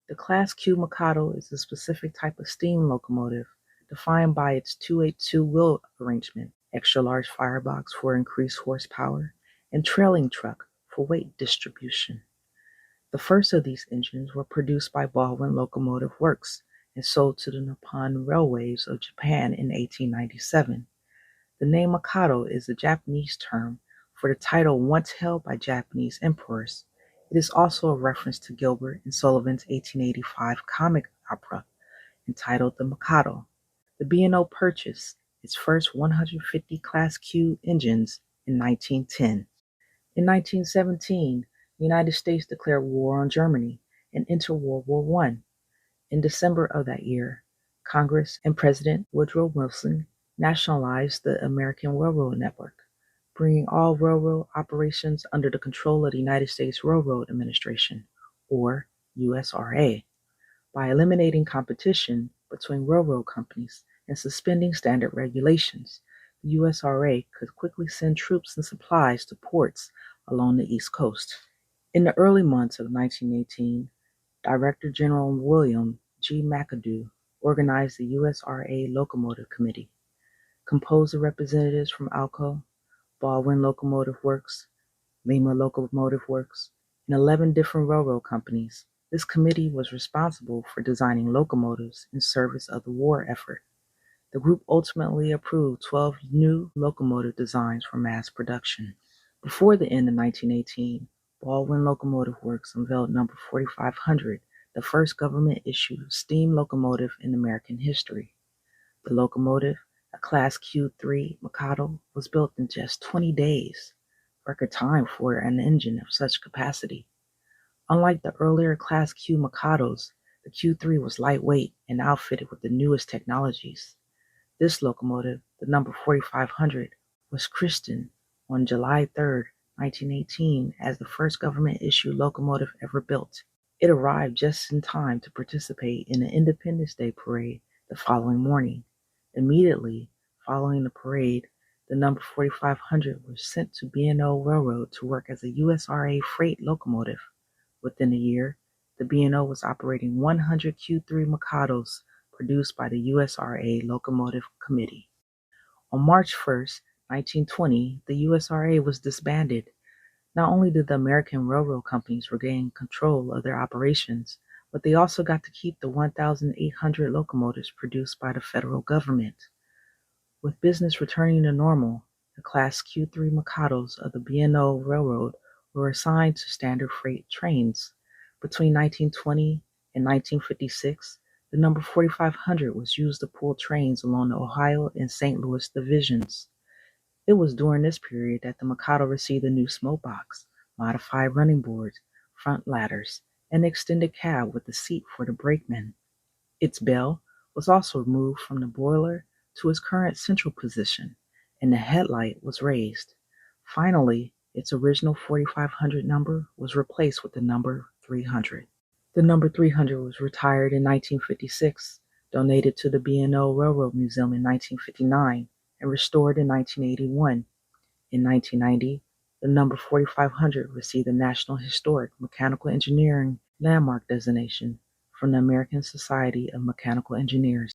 The Class Q Mikado is a specific type of steam locomotive defined by its 282 wheel arrangement, extra-large firebox for increased horsepower, and trailing truck for weight distribution. The first of these engines were produced by Baldwin Locomotive Works and sold to the Nippon Railways of Japan in 1897. The name Mikado is a Japanese term for the title once held by Japanese emperors. It is also a reference to Gilbert and Sullivan's 1885 comic opera entitled The Mikado. The B&O purchased its first 150 Class Q engines in 1910. In 1917, the United States declared war on Germany and entered World War I. In December of that year, Congress and President Woodrow Wilson nationalized the American Railroad Network, bringing all railroad operations under the control of the United States Railroad Administration, or USRA. By eliminating competition between railroad companies and suspending standard regulations, the USRA could quickly send troops and supplies to ports along the East Coast. In the early months of 1918, Director General William G. Mikado organized the USRA Locomotive Committee, composed of representatives from Alco, Baldwin Locomotive Works, Lima Locomotive Works, and 11 different railroad companies. This committee was responsible for designing locomotives in service of the war effort. The group ultimately approved 12 new locomotive designs for mass production. Before the end of 1918, Baldwin Locomotive Works unveiled number 4500, the first government-issued steam locomotive in American history. The locomotive, a Class Q3 Mikado, was built in just 20 days, record time for an engine of such capacity. Unlike the earlier Class Q Mikados, the Q3 was lightweight and outfitted with the newest technologies. This locomotive, the number 4500, was christened on July 3, 1918, as the first government-issued locomotive ever built. It arrived just in time to participate in the Independence Day parade the following morning. Immediately following the parade, the number 4500 was sent to B&O Railroad to work as a USRA freight locomotive. Within a year, the B&O was operating 100 Q3 Mikados produced by the USRA Locomotive Committee. On March 1, 1920, the USRA was disbanded. Not only did the American railroad companies regain control of their operations, but they also got to keep the 1,800 locomotives produced by the federal government. With business returning to normal, the Class Q3 Mikados of the B&O Railroad were assigned to standard freight trains. Between 1920 and 1956, the number 4500 was used to pull trains along the Ohio and St. Louis divisions. It was during this period that the Mikado received a new smoke box, modified running boards, front ladders, and an extended cab with a seat for the brakeman. Its bell was also moved from the boiler to its current central position, and the headlight was raised. Finally, its original 4500 number was replaced with the number 300. The number 300 was retired in 1956, donated to the B&O Railroad Museum in 1959, and restored in 1981. In 1990, the number 4500 received the National Historic Mechanical Engineering Landmark designation from the American Society of Mechanical Engineers.